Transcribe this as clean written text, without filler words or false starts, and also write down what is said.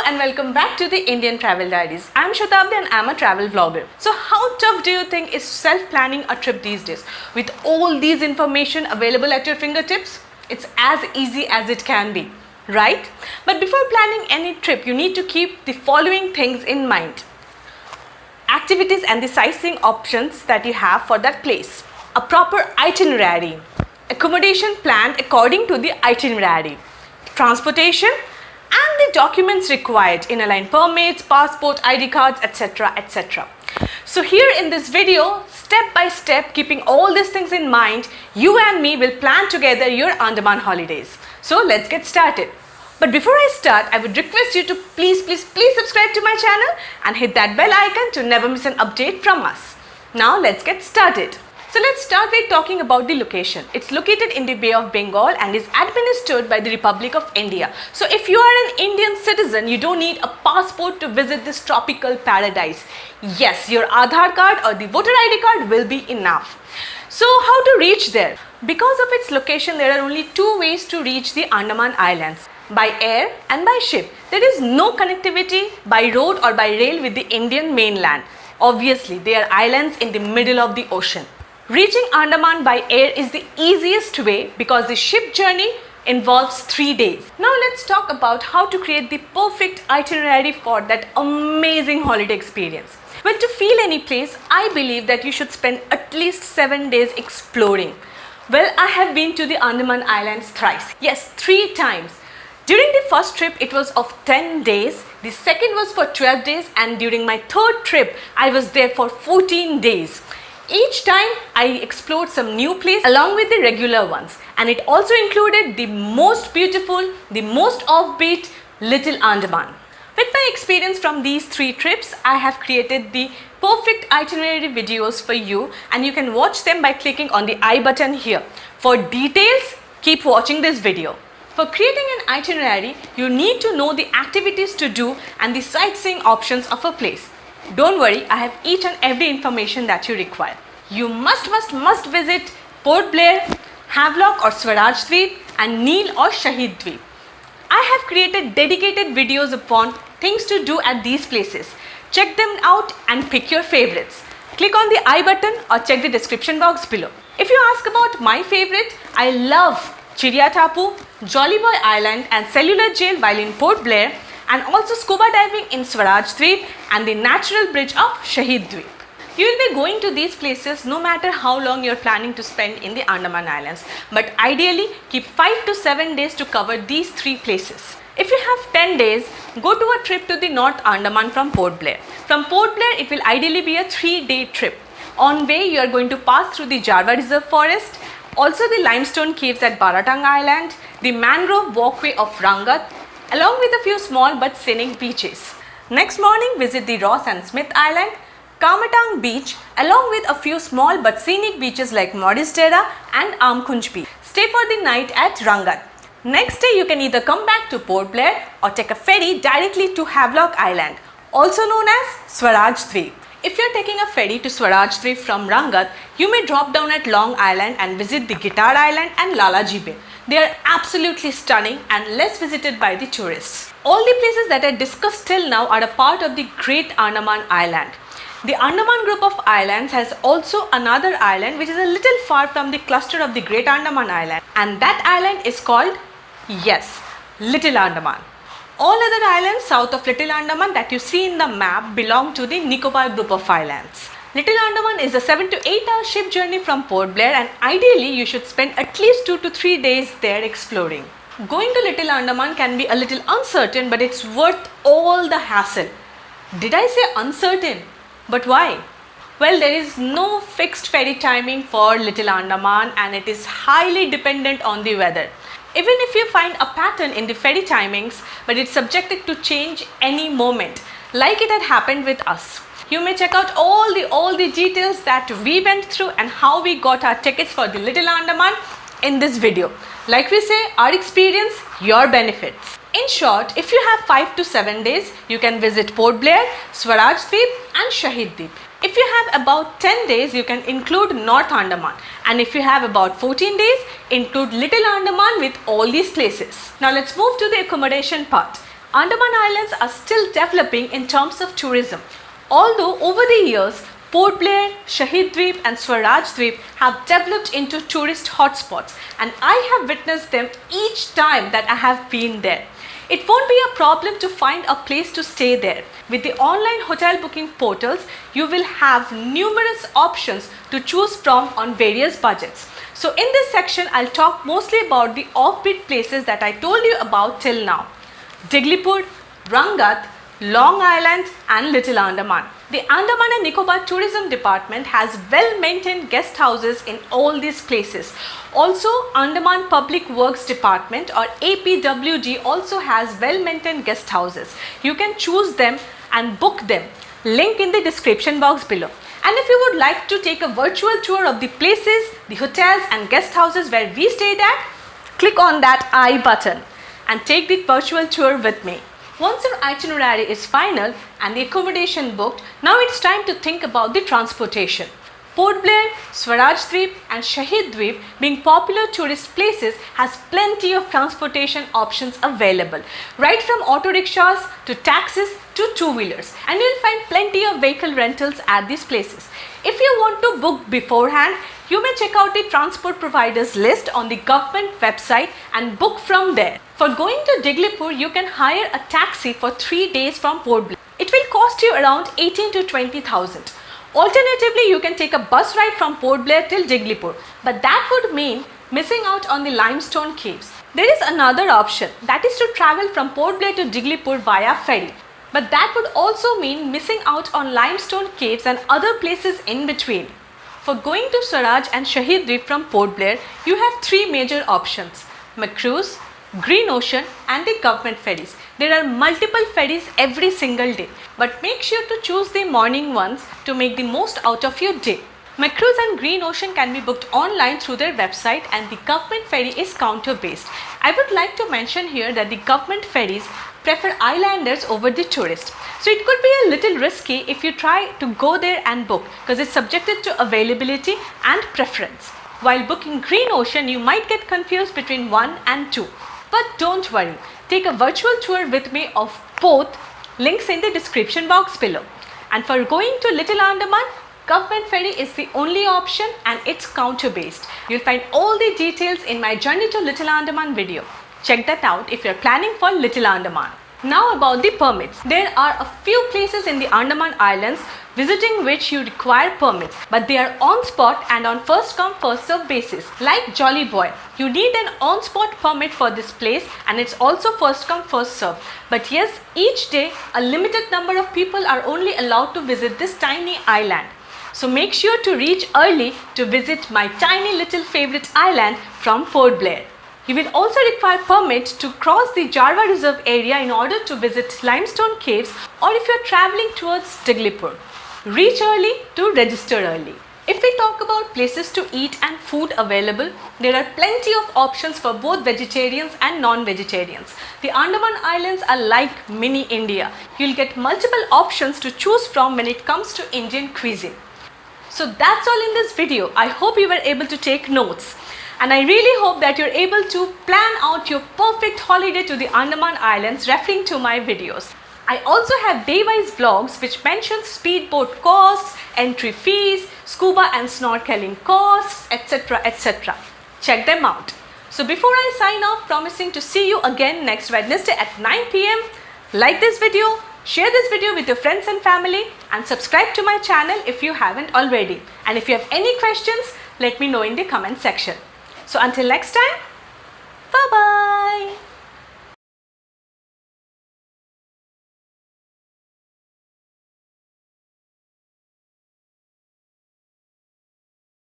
and welcome back to the Indian Travel Diaries. I'm Shatabdi and I'm a travel vlogger. So how tough do you think is self-planning a trip these days? With all these information available at your fingertips, it's as easy as it can be, right? But before planning any trip, you need to keep the following things in mind. Activities and the sightseeing options that you have for that place. A proper itinerary. Accommodation planned according to the itinerary. Transportation and the documents required, inner-line permits, passport, ID cards, etc. etc. So here in this video, step by step, keeping all these things in mind, you and me will plan together your Andaman holidays. So let's get started. But before I start, I would request you to please subscribe to my channel and hit that bell icon to never miss an update from us. Now let's get started. So let's start by talking about the location. It's located in the Bay of Bengal and is administered by the Republic of India. So if you are an Indian citizen, you don't need a passport to visit this tropical paradise. Yes, your Aadhaar card or the voter ID card will be enough. So how to reach there? Because of its location, there are only two ways to reach the Andaman Islands: by air and by ship. There is no connectivity by road or by rail with the Indian mainland. Obviously, they are islands in the middle of the ocean. Reaching Andaman by air is the easiest way because the ship journey involves 3 days. Now let's talk about how to create the perfect itinerary for that amazing holiday experience. Well, to feel any place, I believe that you should spend at least 7 days exploring. Well, I have been to the Andaman Islands thrice. Yes, 3 times. During the first trip, it was of 10 days. The second was for 12 days, and during my third trip, I was there for 14 days. Each time I explored some new place along with the regular ones, and it also included the most beautiful, the most offbeat Little Andaman. With my experience from these 3 trips, I have created the perfect itinerary videos for you, and you can watch them by clicking on the I button here. For details, keep watching this video. For creating an itinerary, you need to know the activities to do and the sightseeing options of a place. Don't worry, I have each and every information that you require. You must visit Port Blair, Havelock or Swaraj Dweep, and Neel or Shahid Dweep. I have created dedicated videos upon things to do at these places. Check them out and pick your favorites. Click on the I button or check the description box below. If you ask about my favorite, I love Chiriya Tapu, Jolly Boy Island and Cellular Jail while in Port Blair, and also scuba diving in Swaraj Dweep and the natural bridge of Shahid Dweep. You will be going to these places no matter how long you are planning to spend in the Andaman Islands, but ideally keep 5 to 7 days to cover these 3 places. If you have 10 days, go to a trip to the North Andaman from Port Blair. From Port Blair, it will ideally be a 3-day trip. On way, you are going to pass through the Jarva Reserve Forest, also the limestone caves at Baratang Island, the mangrove walkway of Rangat, along with a few small but scenic beaches. Next morning, visit the Ross and Smith Island, Kamatang Beach, along with a few small but scenic beaches like Modistera and Amkunj Beach. Stay for the night at Rangat. Next day, you can either come back to Port Blair or take a ferry directly to Havelock Island, also known as Swaraj Dweep. If you are taking a ferry to Swaraj Dweep from Rangat, you may drop down at Long Island and visit the Guitar Island and Lalaji Bay. They are absolutely stunning and less visited by the tourists. All the places that I discussed till now are a part of the Great Andaman Island. The Andaman group of islands has also another island which is a little far from the cluster of the Great Andaman Island, and that island is called, yes, Little Andaman. All other islands south of Little Andaman that you see in the map belong to the Nicobar group of islands. Little Andaman is a 7 to 8 hour ship journey from Port Blair, and ideally you should spend at least 2 to 3 days there exploring. Going to Little Andaman can be a little uncertain, but it's worth all the hassle. Did I say uncertain? But why? Well, there is no fixed ferry timing for Little Andaman and it is highly dependent on the weather. Even if you find a pattern in the ferry timings, but it's subjected to change any moment, like it had happened with us. You may check out all the details that we went through and how we got our tickets for the Little Andaman in this video. Like we say, our experience, your benefits. In short, if you have 5 to 7 days, you can visit Port Blair, Swaraj Dweep and Shahid Dweep. If you have about 10 days, you can include North Andaman, and if you have about 14 days, include Little Andaman with all these places. Now let's move to the accommodation part. Andaman Islands are still developing in terms of tourism. Although over the years, Port Blair, Shahid Dweep and Swaraj Dweep have developed into tourist hotspots, and I have witnessed them each time that I have been there. It won't be a problem to find a place to stay there. With the online hotel booking portals, you will have numerous options to choose from on various budgets. So in this section, I'll talk mostly about the offbeat places that I told you about till now. Diglipur, Rangat, Long Island and Little Andaman. The Andaman and Nicobar Tourism Department has well-maintained guest houses in all these places. Also, Andaman Public Works Department or APWD also has well-maintained guest houses. You can choose them and book them. Link in the description box below. And if you would like to take a virtual tour of the places, the hotels and guest houses where we stayed at, click on that I button and take the virtual tour with me. Once your itinerary is final and the accommodation booked, now it's time to think about the transportation. Port Blair, Swaraj Dweep and Shahid Dweep, being popular tourist places, has plenty of transportation options available, right from auto rickshaws to taxis to two-wheelers, and you'll find plenty of vehicle rentals at these places. If you want to book beforehand, you may check out the transport providers list on the government website and book from there. For going to Diglipur, you can hire a taxi for 3 days from Port Blair. It will cost you around 18 to 20,000. Alternatively, you can take a bus ride from Port Blair till Diglipur, but that would mean missing out on the limestone caves. There is another option, that is to travel from Port Blair to Diglipur via ferry, but that would also mean missing out on limestone caves and other places in between. For going to Swaraj and Shahid Dweep from Port Blair, you have 3 major options: McCruise, Green Ocean and the government ferries. There are multiple ferries every single day, but make sure to choose the morning ones to make the most out of your day. McCruise and Green Ocean can be booked online through their website and the government ferry is counter based. I would like to mention here that the government ferries prefer islanders over the tourists. So it could be a little risky if you try to go there and book, because it's subjected to availability and preference. While booking Green Ocean, you might get confused between 1 and 2. But don't worry, take a virtual tour with me of both, links in the description box below. And for going to Little Andaman, government ferry is the only option and it's counter based. You'll find all the details in my Journey to Little Andaman video. Check that out if you're planning for Little Andaman. Now about the permits. There are a few places in the Andaman Islands visiting which you require permits, but they are on spot and on first come first serve basis. Like Jolly Boy, you need an on spot permit for this place and it's also first come first serve. But yes, each day a limited number of people are only allowed to visit this tiny island. So make sure to reach early to visit my tiny little favorite island from Port Blair. You will also require permit to cross the Jarva Reserve area in order to visit limestone caves, or if you are traveling towards Diglipur. Reach early to register early. If we talk about places to eat and food available, there are plenty of options for both vegetarians and non-vegetarians. The Andaman Islands are like mini India. You'll get multiple options to choose from when it comes to Indian cuisine. So that's all in this video. I hope you were able to take notes. And I really hope that you're able to plan out your perfect holiday to the Andaman Islands referring to my videos. I also have day-wise vlogs which mention speedboat costs, entry fees, scuba and snorkeling costs, etc. etc. Check them out. So before I sign off, promising to see you again next Wednesday at 9 p.m, like this video, share this video with your friends and family and subscribe to my channel if you haven't already. And if you have any questions, let me know in the comment section. So until next time, bye-bye.